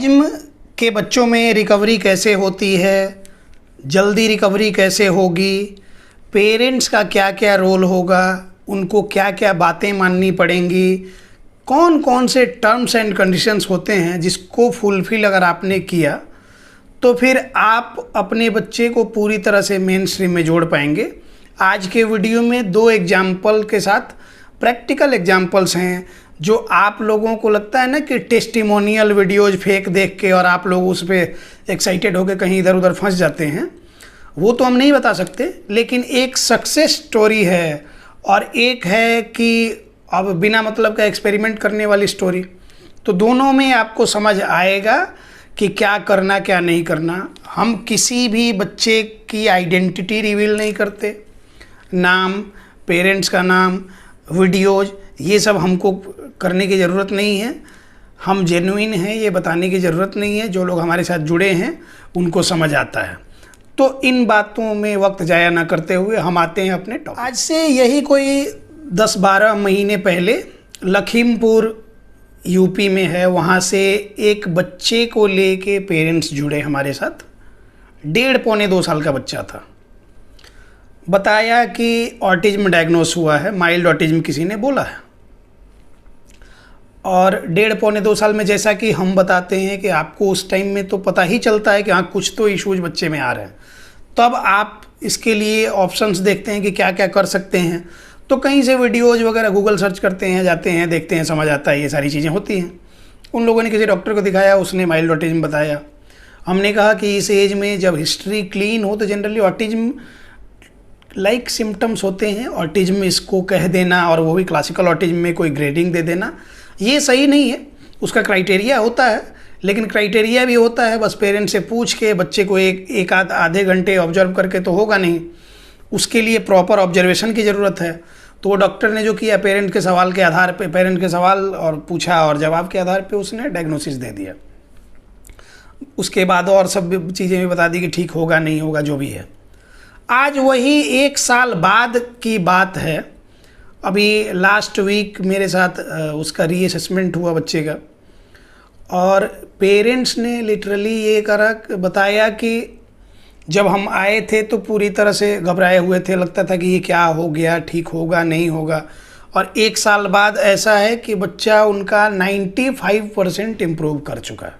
Autism के बच्चों में रिकवरी कैसे होती है, जल्दी रिकवरी कैसे होगी, पेरेंट्स का क्या क्या रोल होगा, उनको क्या क्या बातें माननी पड़ेंगी, कौन कौन से टर्म्स एंड कंडीशंस होते हैं जिसको फुलफिल अगर आपने किया तो फिर आप अपने बच्चे को पूरी तरह से मेन स्ट्रीम में जोड़ पाएंगे। आज के वीडियो में 2 एग्जाम्पल के साथ प्रैक्टिकल एग्जाम्पल्स हैं जो आप लोगों को लगता है ना कि टेस्टिमोनियल वीडियोज फेक देख के और आप लोग उस पर एक्साइटेड होकर कहीं इधर उधर फंस जाते हैं, वो तो हम नहीं बता सकते, लेकिन एक सक्सेस स्टोरी है और एक है कि अब बिना मतलब का एक्सपेरिमेंट करने वाली स्टोरी। तो दोनों में आपको समझ आएगा कि क्या करना क्या नहीं करना। हम किसी भी बच्चे की आइडेंटिटी रिवील नहीं करते, नाम, पेरेंट्स का नाम, वीडियोज़, ये सब हमको करने की ज़रूरत नहीं है। हम जेन्युइन हैं ये बताने की ज़रूरत नहीं है। जो लोग हमारे साथ जुड़े हैं उनको समझ आता है। तो इन बातों में वक्त ज़ाया ना करते हुए हम आते हैं अपने टॉपिक। आज से यही कोई 10-12 महीने पहले लखीमपुर यूपी में है, वहाँ से एक बच्चे को लेके पेरेंट्स जुड़े हमारे साथ। 1.5-2 साल का बच्चा था। बताया कि ऑटिज्म डायग्नोस हुआ है, माइल्ड ऑटिज्म किसी ने बोला है। और 1.5-2 साल में जैसा कि हम बताते हैं कि आपको उस टाइम में तो पता ही चलता है कि हाँ कुछ तो इश्यूज बच्चे में आ रहे हैं, तब आप इसके लिए ऑप्शंस देखते हैं कि क्या क्या कर सकते हैं। तो कहीं से वीडियोज़ वगैरह गूगल सर्च करते हैं, जाते हैं, देखते हैं, समझ आता है ये सारी चीज़ें होती हैं। उन लोगों ने किसी डॉक्टर को दिखाया, उसने माइल्ड ऑटिज्म बताया। हमने कहा कि इस एज में जब हिस्ट्री क्लीन हो तो जनरली ऑटिज्म लाइक सिम्टम्स होते हैं, ऑटिज्म इसको कह देना और वो भी क्लासिकल ऑटिज्म में कोई ग्रेडिंग दे देना ये सही नहीं है। उसका क्राइटेरिया होता है, लेकिन क्राइटेरिया भी होता है बस पेरेंट्स से पूछ के बच्चे को एक आधे घंटे ऑब्जर्व करके तो होगा नहीं, उसके लिए प्रॉपर ऑब्जर्वेशन की ज़रूरत है। तो वो डॉक्टर ने जो किया, पेरेंट के सवाल के आधार पे, पेरेंट के सवाल और पूछा और जवाब के आधार पे उसने डायग्नोसिस दे दिया। उसके बाद और सब चीज़ें भी बता दी कि ठीक होगा नहीं होगा जो भी है। आज वही 1 साल बाद की बात है। अभी लास्ट वीक मेरे साथ उसका रीअसेसमेंट हुआ बच्चे का, और पेरेंट्स ने लिटरली ये बताया कि जब हम आए थे तो पूरी तरह से घबराए हुए थे, लगता था कि ये क्या हो गया, ठीक होगा नहीं होगा। और 1 साल बाद ऐसा है कि बच्चा उनका 95% इम्प्रूव कर चुका है।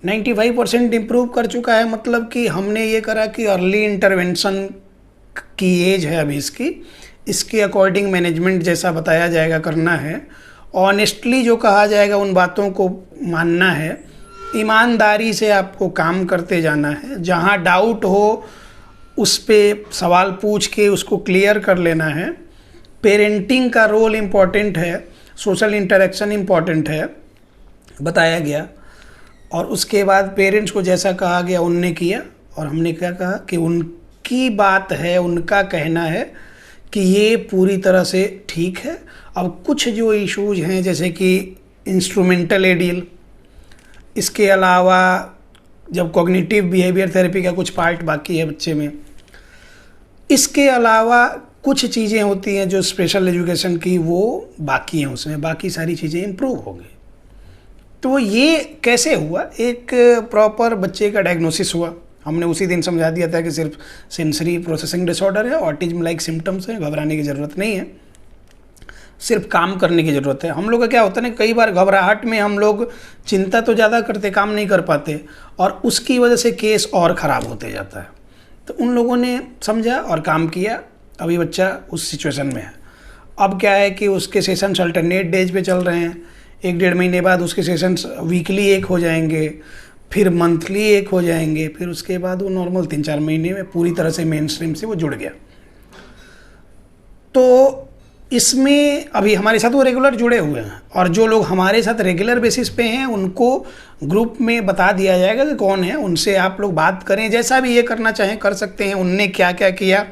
95% इम्प्रूव कर चुका है मतलब कि हमने ये करा कि अर्ली इंटरवेंशन की एज है अभी इसके अकॉर्डिंग मैनेजमेंट जैसा बताया जाएगा करना है। ऑनेस्टली जो कहा जाएगा उन बातों को मानना है। ईमानदारी से आपको काम करते जाना है। जहाँ डाउट हो उस पर सवाल पूछ के उसको क्लियर कर लेना है। पेरेंटिंग का रोल इम्पॉर्टेंट है, सोशल इंटरेक्शन इम्पॉर्टेंट है, बताया गया। और उसके बाद पेरेंट्स को जैसा कहा गया उनने किया, और हमने क्या कहा कि उनकी बात है, उनका कहना है कि ये पूरी तरह से ठीक है। अब कुछ जो इश्यूज हैं जैसे कि इंस्ट्रूमेंटल एडियल, इसके अलावा जब कॉग्निटिव बिहेवियर थेरेपी का कुछ पार्ट बाकी है बच्चे में, इसके अलावा कुछ चीज़ें होती हैं जो स्पेशल एजुकेशन की वो बाकी हैं, उसमें बाकी सारी चीज़ें इम्प्रूव हो गई। तो ये कैसे हुआ, एक प्रॉपर बच्चे का डायग्नोसिस हुआ। हमने उसी दिन समझा दिया था कि सिर्फ सेंसरी प्रोसेसिंग डिसऑर्डर है, ऑटिज्म लाइक सिम्टम्स हैं, घबराने की ज़रूरत नहीं है, सिर्फ काम करने की ज़रूरत है। हम लोग का क्या होता है ना, कई बार घबराहट में हम लोग चिंता तो ज़्यादा करते, काम नहीं कर पाते, और उसकी वजह से केस और ख़राब होते जाता है। तो उन लोगों ने समझा और काम किया। अभी बच्चा उस सिचुएशन में है। अब क्या है कि उसके सेशंस अल्टरनेट डेज पे चल रहे हैं। 1-1.5 महीने बाद उसके सेशंस वीकली 1 हो जाएंगे, फिर मंथली 1 हो जाएंगे, फिर उसके बाद वो नॉर्मल 3-4 महीने में पूरी तरह से मेन स्ट्रीम से वो जुड़ गया। तो इसमें अभी हमारे साथ वो रेगुलर जुड़े हुए हैं, और जो लोग हमारे साथ रेगुलर बेसिस पे हैं उनको ग्रुप में बता दिया जाएगा कि कौन है। उनसे आप लोग बात करें, जैसा भी ये करना चाहें कर सकते हैं। उनने क्या क्या किया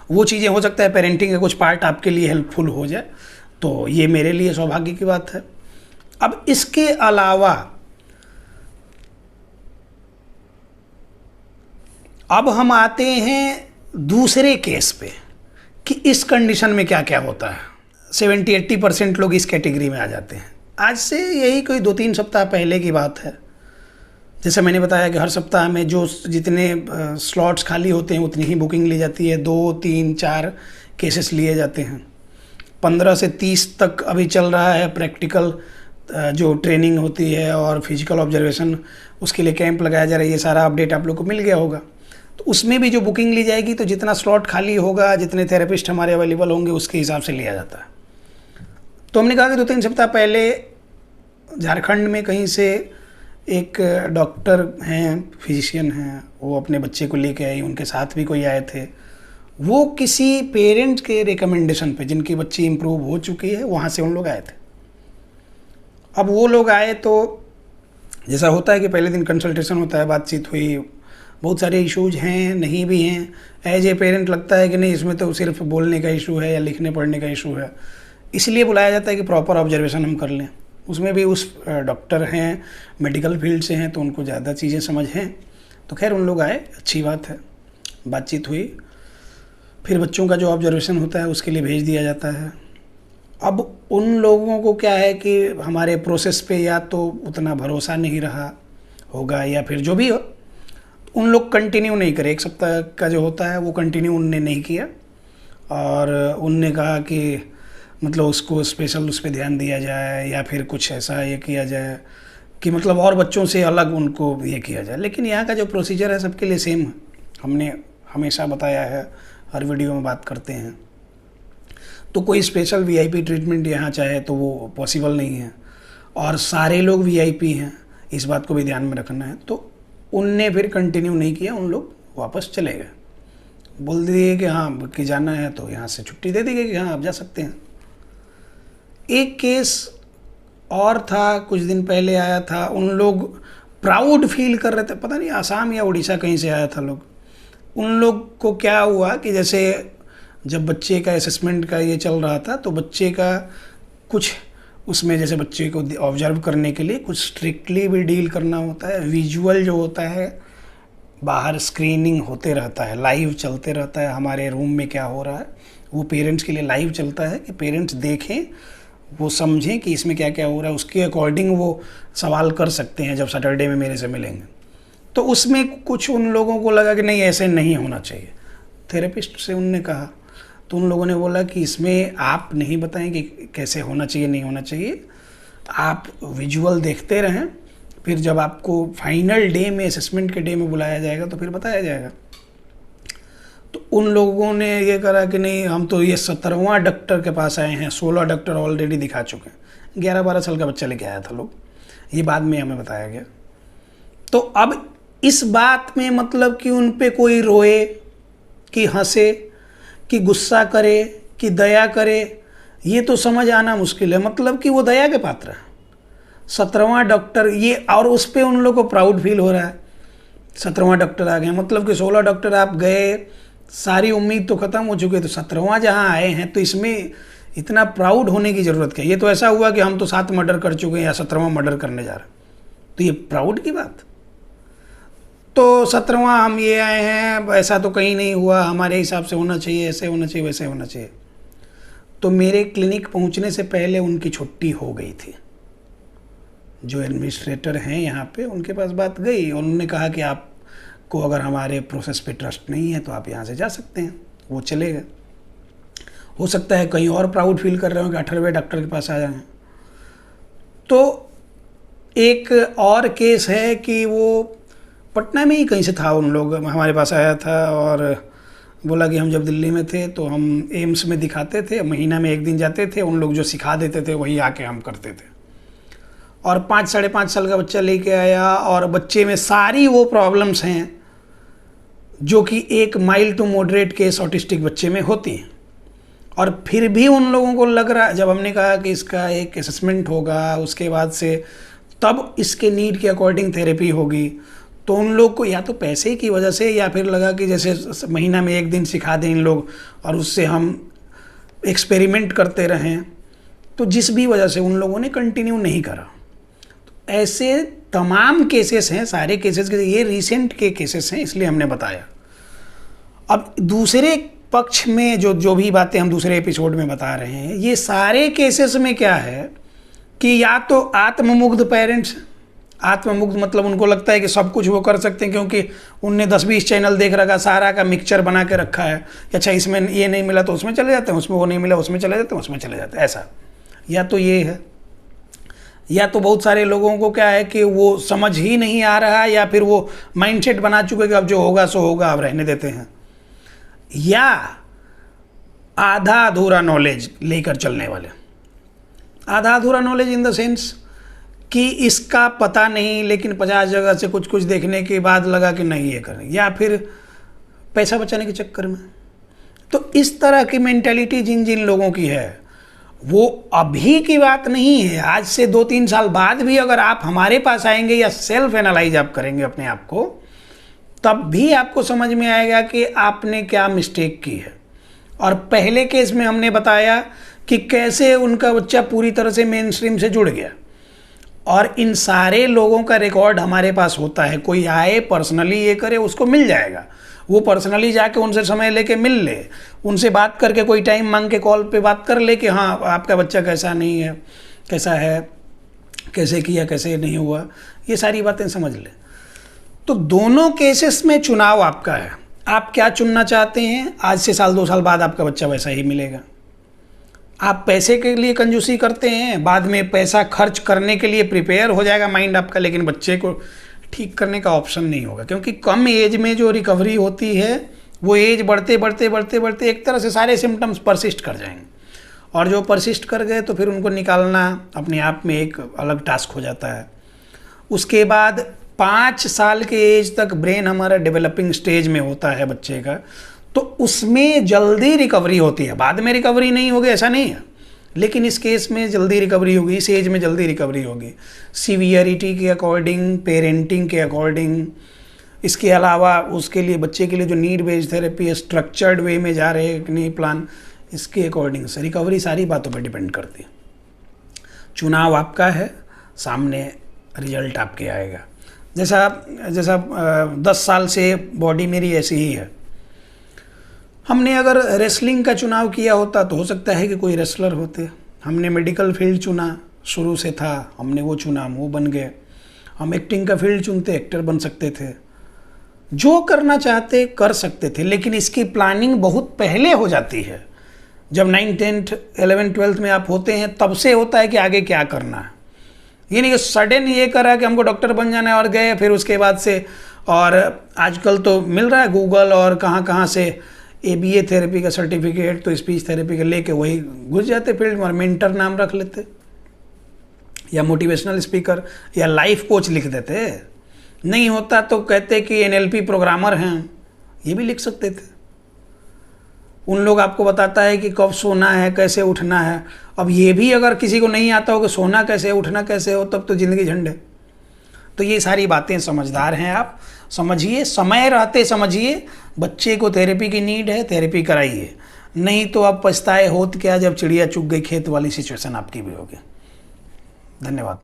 वो चीज़ें, हो सकता है पेरेंटिंग का कुछ पार्ट आपके लिए हेल्पफुल हो जाए, तो ये मेरे लिए सौभाग्य की बात है। अब इसके अलावा अब हम आते हैं दूसरे केस पे कि इस कंडीशन में क्या क्या होता है। 70-80% लोग इस कैटेगरी में आ जाते हैं। आज से यही कोई 2-3 सप्ताह पहले की बात है। जैसे मैंने बताया कि हर सप्ताह में जो जितने स्लॉट्स खाली होते हैं उतनी ही बुकिंग ली जाती है, 2, 3, 4 केसेस लिए जाते हैं। 15 से 30 तक अभी चल रहा है प्रैक्टिकल जो ट्रेनिंग होती है और फिजिकल ऑब्जर्वेशन, उसके लिए कैंप लगाया जा रहा है। ये सारा अपडेट आप लोग को मिल गया होगा। तो उसमें भी जो बुकिंग ली जाएगी तो जितना स्लॉट खाली होगा, जितने थेरेपिस्ट हमारे अवेलेबल होंगे उसके हिसाब से लिया जाता है। तो हमने कहा कि 2-3 सप्ताह पहले झारखंड में कहीं से एक डॉक्टर हैं, फिजिशियन हैं, वो अपने बच्चे को लेके आई, उनके साथ भी कोई आए थे। वो किसी पेरेंट्स के रिकमेंडेशन पे, जिनकी बच्ची इम्प्रूव हो चुकी है, वहाँ से उन लोग आए थे। अब वो लोग आए तो जैसा होता है कि पहले दिन कंसल्टेशन होता है, बातचीत हुई, बहुत सारे इश्यूज हैं, नहीं भी हैं। एज ए पेरेंट लगता है कि नहीं इसमें तो सिर्फ बोलने का इशू है या लिखने पढ़ने का इशू है, इसलिए बुलाया जाता है कि प्रॉपर ऑब्जर्वेशन हम कर लें। उसमें भी उस डॉक्टर हैं, मेडिकल फील्ड से हैं, तो उनको ज़्यादा चीज़ें समझ हैं। तो खैर उन लोग आए, अच्छी बात है, बातचीत हुई। फिर बच्चों का जो ऑब्जर्वेशन होता है उसके लिए भेज दिया जाता है। अब उन लोगों को क्या है कि हमारे प्रोसेस पे या तो उतना भरोसा नहीं रहा होगा या फिर जो भी हो, उन लोग कंटिन्यू नहीं करे। 1 सप्ताह का जो होता है वो कंटिन्यू उनने नहीं किया और उनने कहा कि मतलब उसको स्पेशल उस पर ध्यान दिया जाए या फिर कुछ ऐसा ये किया जाए कि मतलब और बच्चों से अलग उनको ये किया जाए। लेकिन यहाँ का जो प्रोसीजर है सबके लिए सेम है, हमने हमेशा बताया है, हर वीडियो में बात करते हैं। तो कोई स्पेशल वीआईपी ट्रीटमेंट यहाँ चाहे तो वो पॉसिबल नहीं है और सारे लोग वीआईपी हैं, इस बात को भी ध्यान में रखना है। तो उनने फिर कंटिन्यू नहीं किया, उन लोग वापस चले गए, बोल दिए कि हाँ कि जाना है तो यहाँ से छुट्टी दे दी गई कि हाँ आप जा सकते हैं। एक केस और था, कुछ दिन पहले आया था, उन लोग प्राउड फील कर रहे थे, पता नहीं आसाम या उड़ीसा कहीं से आया था लोग। उन लोग को क्या हुआ कि जैसे जब बच्चे का असेसमेंट का ये चल रहा था तो बच्चे का कुछ उसमें जैसे बच्चे को ऑब्जर्व करने के लिए कुछ स्ट्रिक्टली भी डील करना होता है। विजुअल जो होता है, बाहर स्क्रीनिंग होते रहता है, लाइव चलते रहता है, हमारे रूम में क्या हो रहा है वो पेरेंट्स के लिए लाइव चलता है कि पेरेंट्स देखें, वो समझें कि इसमें क्या क्या हो रहा है, उसके अकॉर्डिंग वो सवाल कर सकते हैं जब सैटरडे में मेरे से मिलेंगे। तो उसमें कुछ उन लोगों को लगा कि नहीं ऐसे नहीं होना चाहिए। थेरेपिस्ट से उनने कहा तो उन लोगों ने बोला कि इसमें आप नहीं बताएं कि कैसे होना चाहिए नहीं होना चाहिए, आप विजुअल देखते रहें, फिर जब आपको फाइनल डे में असेसमेंट के डे में बुलाया जाएगा तो फिर बताया जाएगा। तो उन लोगों ने ये करा कि नहीं हम तो ये 17वां डॉक्टर के पास आए हैं, 16 डॉक्टर ऑलरेडी दिखा चुके हैं। 11-12 साल का बच्चा लेके आया था लोग, ये बाद में हमें बताया गया। तो अब इस बात में मतलब कि उन पे कोई रोए कि हंसे कि गुस्सा करे कि दया करे, ये तो समझ आना मुश्किल है। मतलब कि वो दया के पात्र है, 17वां डॉक्टर ये, और उस पर उन लोगों को प्राउड फील हो रहा है 17वां डॉक्टर आ गए। मतलब कि 16 डॉक्टर आप गए, सारी उम्मीद तो ख़त्म हो चुकी है, तो 17वां जहाँ आए हैं तो इसमें इतना प्राउड होने की ज़रूरत क्या। ये तो ऐसा हुआ कि हम तो 7 मर्डर कर चुके हैं या 17वां मर्डर करने जा रहे हैं, तो ये प्राउड की बात। तो 17वां हम ये आए हैं, ऐसा तो कहीं नहीं हुआ, हमारे हिसाब से होना चाहिए, ऐसे होना चाहिए, वैसे होना चाहिए। तो मेरे क्लिनिक पहुंचने से पहले उनकी छुट्टी हो गई थी। जो एडमिनिस्ट्रेटर हैं यहाँ पे, उनके पास बात गई और उन्होंने कहा कि आपको अगर हमारे प्रोसेस पे ट्रस्ट नहीं है तो आप यहाँ से जा सकते हैं। वो चले गए। हो सकता है कहीं और प्राउड फील कर रहे हो कि 18वें डॉक्टर के पास आ जाए। तो एक और केस है कि वो पटना में ही कहीं से था, उन लोग हमारे पास आया था और बोला कि हम जब दिल्ली में थे तो हम एम्स में दिखाते थे, महीना में 1 दिन जाते थे, उन लोग जो सिखा देते थे वही आके हम करते थे। और 5-5.5 साल का बच्चा लेके आया और बच्चे में सारी वो प्रॉब्लम्स हैं जो कि एक mild to moderate case autistic बच्चे में होती हैं। और फिर भी उन लोगों को लग रहा, जब हमने कहा कि इसका एक असेसमेंट होगा, उसके बाद से तब इसके नीड के अकॉर्डिंग थेरेपी होगी, तो उन लोग को या तो पैसे की वजह से या फिर लगा कि जैसे महीना में 1 दिन सिखा दें इन लोग और उससे हम एक्सपेरिमेंट करते रहें, तो जिस भी वजह से उन लोगों ने कंटिन्यू नहीं करा। तो ऐसे तमाम केसेस हैं, सारे केसेस के ये रिसेंट के केसेस हैं, इसलिए हमने बताया। अब दूसरे पक्ष में जो भी बातें हम दूसरे एपिसोड में बता रहे हैं, ये सारे केसेस में क्या है कि या तो आत्ममुग्ध पेरेंट्स, आत्ममुग्ध मतलब उनको लगता है कि सब कुछ वो कर सकते हैं क्योंकि उनने 10-20 चैनल देख रखा, सारा का मिक्सचर बना के रखा है कि अच्छा इसमें ये नहीं मिला तो उसमें चले जाते हैं, उसमें वो नहीं मिला उसमें चले जाते हैं, उसमें चले जाते हैं, ऐसा। या तो ये है, या तो बहुत सारे लोगों को क्या है कि वो समझ ही नहीं आ रहा, या फिर वो माइंडसेट बना चुके कि अब जो होगा सो होगा, अब रहने देते हैं। या आधा अधूरा नॉलेज लेकर चलने वाले। आधा अधूरा नॉलेज इन द सेंस कि इसका पता नहीं, लेकिन 50 जगह से कुछ कुछ देखने के बाद लगा कि नहीं ये करें, या फिर पैसा बचाने के चक्कर में। तो इस तरह की मेंटेलिटी जिन जिन लोगों की है, वो अभी की बात नहीं है, आज से 2-3 साल बाद भी अगर आप हमारे पास आएंगे या सेल्फ एनालाइज आप करेंगे अपने आप को, तब भी आपको समझ में आएगा कि आपने क्या मिस्टेक की है। और पहले केस में हमने बताया कि कैसे उनका बच्चा पूरी तरह से मेन स्ट्रीम से जुड़ गया, और इन सारे लोगों का रिकॉर्ड हमारे पास होता है। कोई आए पर्सनली ये करे, उसको मिल जाएगा, वो पर्सनली जाके उनसे समय लेके मिल ले, उनसे बात करके कोई टाइम मांग के कॉल पे बात कर ले कि हाँ आपका बच्चा कैसा नहीं है, कैसा है, कैसे किया, कैसे नहीं हुआ, ये सारी बातें समझ ले। तो दोनों केसेस में चुनाव आपका है, आप क्या चुनना चाहते हैं। आज से 1-2 साल बाद आपका बच्चा वैसा ही मिलेगा। आप पैसे के लिए कंजूसी करते हैं, बाद में पैसा खर्च करने के लिए प्रिपेयर हो जाएगा माइंड आपका, लेकिन बच्चे को ठीक करने का ऑप्शन नहीं होगा, क्योंकि कम एज में जो रिकवरी होती है वो एज बढ़ते बढ़ते बढ़ते बढ़ते एक तरह से सारे सिम्टम्स परसिस्ट कर जाएंगे, और जो परसिस्ट कर गए तो फिर उनको निकालना अपने आप में एक अलग टास्क हो जाता है। उसके बाद 5 साल के एज तक ब्रेन हमारा डेवलपिंग स्टेज में होता है बच्चे का, तो उसमें जल्दी रिकवरी होती है। बाद में रिकवरी नहीं होगी ऐसा नहीं है, लेकिन इस केस में जल्दी रिकवरी होगी, इस एज में जल्दी रिकवरी होगी, सीवियरिटी के अकॉर्डिंग, पेरेंटिंग के अकॉर्डिंग। इसके अलावा उसके लिए, बच्चे के लिए जो नीड बेस्ड थेरेपी है, स्ट्रक्चर्ड वे में जा रहे हैं कि नहीं प्लान, इसके अकॉर्डिंग से रिकवरी सारी बातों पर डिपेंड करती है। चुनाव आपका है, सामने रिजल्ट आपके आएगा। जैसा 10 साल से बॉडी मेरी ऐसी ही है, हमने अगर रेसलिंग का चुनाव किया होता तो हो सकता है कि कोई रेसलर होते। हमने मेडिकल फील्ड चुना, शुरू से था, हमने वो चुना, हम वो बन गए। हम एक्टिंग का फील्ड चुनते, एक्टर बन सकते थे। जो करना चाहते कर सकते थे, लेकिन इसकी प्लानिंग बहुत पहले हो जाती है। जब 9th 10th 11th 12th में आप होते हैं, तब से होता है कि आगे क्या करना है। ये नहीं कि सडन ये करा कि हमको डॉक्टर बन जाना है और गए, फिर उसके बाद से, और आजकल तो मिल रहा है गूगल और कहाँ से ABA थेरेपी का सर्टिफिकेट, तो स्पीच थेरेपी का लेके वही घुस जाते फील्ड में और मेंटर नाम रख लेते, या मोटिवेशनल स्पीकर या लाइफ कोच लिख देते। नहीं होता तो कहते कि NLP प्रोग्रामर हैं, ये भी लिख सकते थे। उन लोग आपको बताता है कि कब सोना है, कैसे उठना है। अब ये भी अगर किसी को नहीं आता हो कि सोना कैसे, उठना कैसे हो, तब तो ज़िंदगी झंडे। तो ये सारी बातें, समझदार हैं आप, समझिए, समय रहते समझिए। बच्चे को थेरेपी की नीड है, थेरेपी कराइए, नहीं तो आप पछताए होत क्या जब चिड़िया चुग गई खेत वाली सिचुएशन आपकी भी होगी। धन्यवाद।